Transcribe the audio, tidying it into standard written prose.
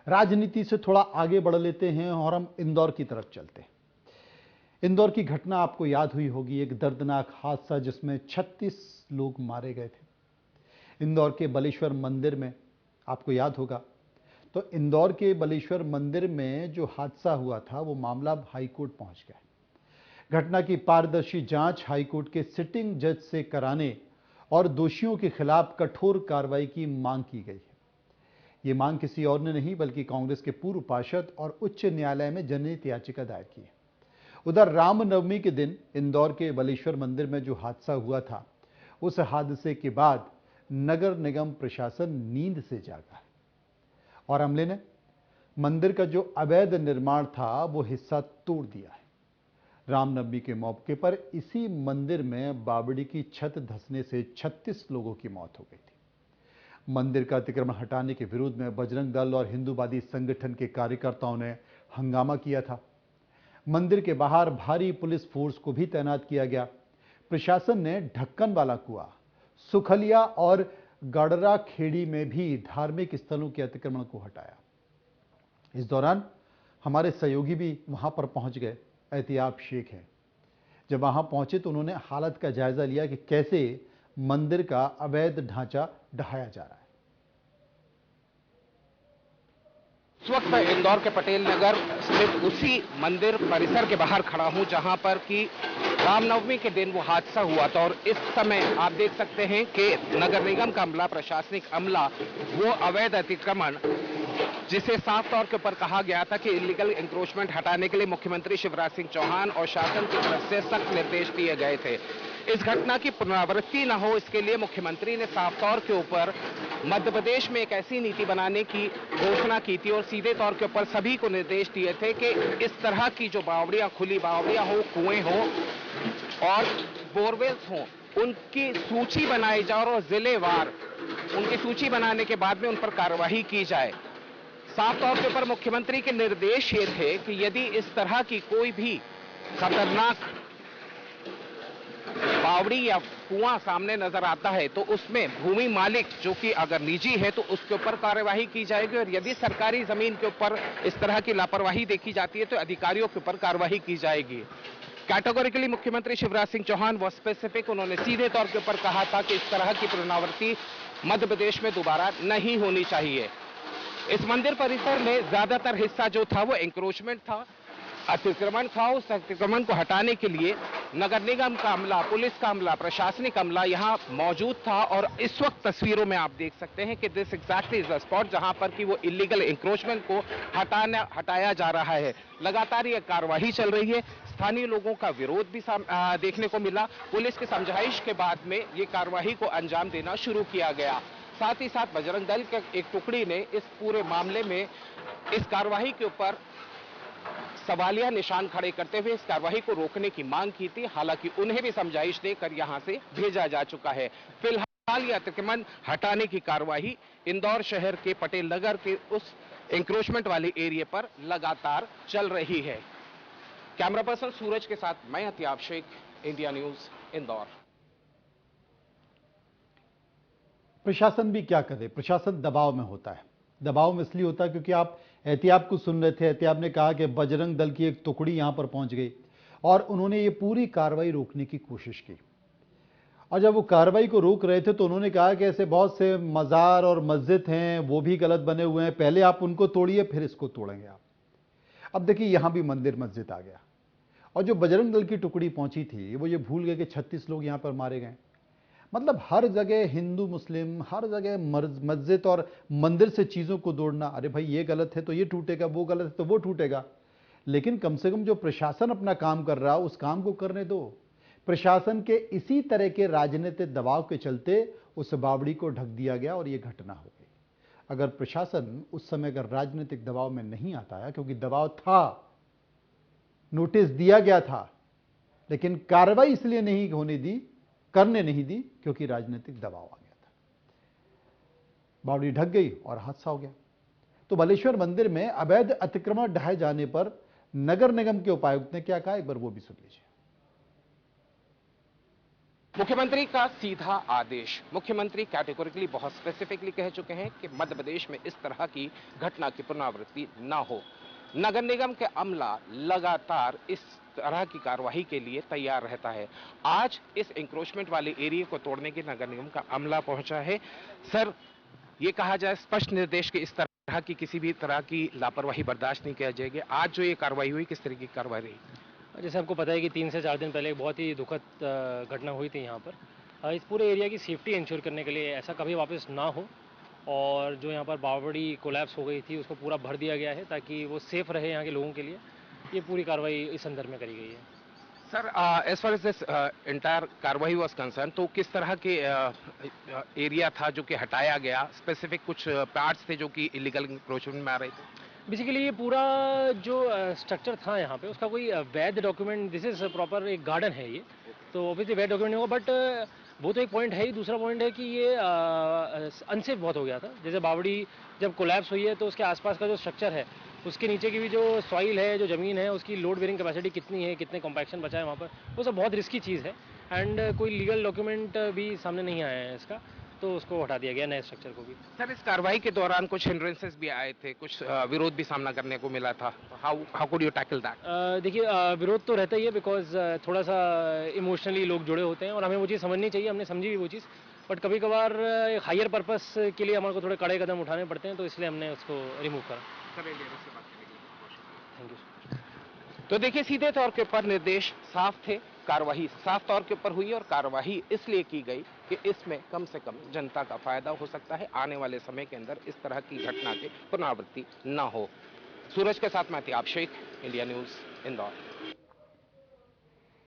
राजनीति से थोड़ा आगे बढ़ लेते हैं और हम इंदौर की तरफ चलते हैं। इंदौर की घटना आपको याद हुई होगी, एक दर्दनाक हादसा जिसमें 36 लोग मारे गए थे। इंदौर के बलेश्वर मंदिर में, आपको याद होगा, तो इंदौर के बलेश्वर मंदिर में जो हादसा हुआ था वो मामला हाईकोर्ट पहुंच गया। घटना की पारदर्शी जांच हाईकोर्ट के सिटिंग जज से कराने और दोषियों के खिलाफ कठोर कार्रवाई की मांग की गई है। ये मांग किसी और ने नहीं बल्कि कांग्रेस के पूर्व पार्षद और उच्च न्यायालय में जनहित याचिका दायर की है। उधर रामनवमी के दिन इंदौर के बलेश्वर मंदिर में जो हादसा हुआ था, उस हादसे के बाद नगर निगम प्रशासन नींद से जागा है और अमले ने मंदिर का जो अवैध निर्माण था वो हिस्सा तोड़ दिया है। रामनवमी के मौके पर इसी मंदिर में बावड़ी की छत धंसने से 36 लोगों की मौत हो गई थी। मंदिर का अतिक्रमण हटाने के विरोध में बजरंग दल और हिंदूवादी संगठन के कार्यकर्ताओं ने हंगामा किया था। मंदिर के बाहर भारी पुलिस फोर्स को भी तैनात किया गया। प्रशासन ने ढक्कन वाला कुआं, सुखलिया और गडरा खेड़ी में भी धार्मिक स्थलों के अतिक्रमण को हटाया। इस दौरान हमारे सहयोगी भी वहां पर पहुंच गए। एहतियाब शेख है, जब वहां पहुंचे तो उन्होंने हालत का जायजा लिया कि कैसे मंदिर का अवैध ढांचा ढहाया जा रहा है। इस वक्त इंदौर के पटेल नगर स्थित उसी मंदिर परिसर के बाहर खड़ा हूं जहां पर कि रामनवमी के दिन वो हादसा हुआ था और इस समय आप देख सकते हैं कि नगर निगम का अमला, प्रशासनिक अमला, वो अवैध अतिक्रमण जिसे साफ तौर के ऊपर कहा गया था कि इलीगल इंक्रोचमेंट हटाने के लिए मुख्यमंत्री शिवराज सिंह चौहान और शासन की तरफ से सख्त निर्देश दिए गए थे। इस घटना की पुनरावृत्ति न हो इसके लिए मुख्यमंत्री ने साफ तौर के ऊपर मध्य प्रदेश में एक ऐसी नीति बनाने की घोषणा की थी और सीधे तौर के ऊपर सभी को निर्देश दिए थे कि इस तरह की जो बावड़ियां, खुली बावड़ियां हो, कुएं हो और बोरवेल्स हो, उनकी सूची बनाई जाए और जिलेवार उनकी सूची बनाने के बाद में उन पर कार्रवाई की जाए। साफ तौर के ऊपर मुख्यमंत्री के निर्देश ये थे कि यदि इस तरह की कोई भी खतरनाक बावड़ी या कुआं सामने नजर आता है तो उसमें भूमि मालिक जो कि अगर निजी है तो उसके ऊपर कार्यवाही की जाएगी और यदि सरकारी जमीन के ऊपर इस तरह की लापरवाही देखी जाती है तो अधिकारियों के ऊपर कार्यवाही की जाएगी। कैटेगोरिकली मुख्यमंत्री शिवराज सिंह चौहान वो स्पेसिफिक, उन्होंने सीधे तौर के ऊपर कहा था कि इस तरह की पुनरावृत्ति मध्य प्रदेश में दोबारा नहीं होनी चाहिए। इस मंदिर परिसर में ज्यादातर हिस्सा जो था वो एंक्रोचमेंट था, अतिक्रमण था। उस अतिक्रमण को हटाने के लिए नगर निगम का अमला, पुलिस का अमला, प्रशासनिक अमला यहां मौजूद था और इस वक्त तस्वीरों में आप देख सकते हैं कि this exactly is the spot जहां पर कि वो इलीगल इंक्रोचमेंट को हटाया जा रहा है। लगातार ये कार्यवाही चल रही है। स्थानीय लोगों का विरोध भी देखने को मिला। पुलिस की समझाइश के बाद में ये कार्यवाही को अंजाम देना शुरू किया गया। साथ ही साथ बजरंग दल के एक टुकड़ी ने इस पूरे मामले में इस कार्यवाही के ऊपर सवालिया निशान खड़े करते हुए इस कार्यवाही को रोकने की मांग की थी। हालांकि उन्हें भी समझाइश देकर यहां से भेजा जा चुका है। फिलहाल यह अतिक्रमण हटाने की कार्यवाही इंदौर शहर के पटेल नगर के उस एंक्रोचमेंट वाले एरिया पर लगातार चल रही है। कैमरा पर्सन सूरज के साथ मैं एहतियाब शेख, इंडिया न्यूज, इंदौर। प्रशासन भी क्या करे, प्रशासन दबाव में होता है। दबाव में इसलिए होता है क्योंकि आप एहतियाब को सुन रहे थे। एहतियाब ने कहा कि बजरंग दल की एक टुकड़ी यहां पर पहुंच गई और उन्होंने ये पूरी कार्रवाई रोकने की कोशिश की और जब वो कार्रवाई को रोक रहे थे तो उन्होंने कहा कि ऐसे बहुत से मज़ार और मस्जिद हैं, वो भी गलत बने हुए हैं, पहले आप उनको तोड़िए फिर इसको तोड़ेंगे आप। अब देखिए यहां भी मंदिर मस्जिद आ गया और जो बजरंग दल की टुकड़ी पहुंची थी वो ये भूल गए कि 36 लोग यहां पर मारे गए। मतलब हर जगह हिंदू मुस्लिम, हर जगह मस्जिद और मंदिर से चीज़ों को जोड़ना। अरे भाई ये गलत है तो ये टूटेगा, वो गलत है तो वो टूटेगा। लेकिन कम से कम जो प्रशासन अपना काम कर रहा उस काम को करने दो। प्रशासन के इसी तरह के राजनीतिक दबाव के चलते उस बावड़ी को ढक दिया गया और ये घटना हो गई। अगर प्रशासन उस समय अगर राजनीतिक दबाव में नहीं आता है, क्योंकि दबाव था, नोटिस दिया गया था, लेकिन कार्रवाई इसलिए नहीं होने दी, करने नहीं दी क्योंकि राजनीतिक दबाव आ गया था। बावड़ी ढक गई और हादसा हो गया। तो बलेश्वर मंदिर में अवैध अतिक्रमण ढहाए जाने पर नगर निगम के उपायुक्त ने क्या कहा, एक बार वो भी सुन लीजिए। मुख्यमंत्री का सीधा आदेश। मुख्यमंत्री कैटेगोरिकली बहुत स्पेसिफिकली कह चुके हैं कि मध्य प्रदेश में इस तरह की घटना की पुनरावृत्ति ना हो। नगर निगम के अमला लगातार इस तरह की कार्रवाई के लिए तैयार रहता है। आज इस इंक्रोचमेंट वाले एरिया को तोड़ने के नगर निगम का अमला पहुंचा है। सर, ये कहा जाए स्पष्ट निर्देश कि इस तरह की किसी भी तरह की लापरवाही बर्दाश्त नहीं किया जाएगी। आज जो ये कार्रवाई हुई, किस तरह की कार्रवाई रही? जैसे आपको पता है कि 3 से 4 दिन पहले एक बहुत ही दुखद घटना हुई थी यहाँ पर। इस पूरे एरिया की सेफ्टी इंश्योर करने के लिए ऐसा कभी वापस ना हो, और जो यहाँ पर बावड़ी कोलैप्स हो गई थी उसको पूरा भर दिया गया है ताकि वो सेफ रहे यहाँ के लोगों के लिए। ये पूरी कार्रवाई इस संदर्भ में करी गई है। Sir, as far as this entire कार्रवाई वाज कंसर्न, तो किस तरह के एरिया था जो कि हटाया गया? स्पेसिफिक कुछ पार्ट्स थे जो कि इलीगल इंक्रोचमेंट में आ रहे थे? बेसिकली ये पूरा जो स्ट्रक्चर था यहाँ पे उसका कोई वैध डॉक्यूमेंट, दिस इज़ प्रॉपर एक गार्डन है ये, तो ऑब्वियसली वैध डॉक्यूमेंट नहीं होगा, बट वो तो एक पॉइंट है ही। दूसरा पॉइंट है कि ये अनसेफ बहुत हो गया था। जैसे बावड़ी जब कोलैप्स हुई है तो उसके आसपास का जो स्ट्रक्चर है, उसके नीचे की भी जो सॉइल है, जो ज़मीन है, उसकी लोड बेरिंग कैपेसिटी कितनी है, कितने कॉम्पैक्शन बचा है वहाँ पर, वो सब बहुत रिस्की चीज़ है। एंड कोई लीगल डॉक्यूमेंट भी सामने नहीं आया है इसका, तो उसको हटा दिया गया नए स्ट्रक्चर को भी। सर, इस कार्रवाई के दौरान कुछ हिंड्रेंसेस भी आए थे, कुछ विरोध भी सामना करने को मिला था। How could you tackle that? देखिए, विरोध तो रहता ही है, बिकॉज थोड़ा सा इमोशनली लोग जुड़े होते हैं और हमें वो चीज़ समझनी चाहिए। हमने समझी भी वो चीज़, बट कभी कभार एक हायर पर्पस के लिए हमारे को थोड़े कड़े कदम उठाने पड़ते हैं, तो इसलिए हमने उसको रिमूव करा। Thank you. तो देखिए, सीधे तौर के ऊपर निर्देश साफ थे, कार्रवाई साफ तौर के ऊपर हुई और कार्रवाई इसलिए की गई कि इसमें कम से कम जनता का फायदा हो सकता है। आने वाले समय के अंदर इस तरह की घटना की पुनरावृत्ति न हो। सूरज के साथ मैं तियाब शेख, इंडिया न्यूज, इंदौर।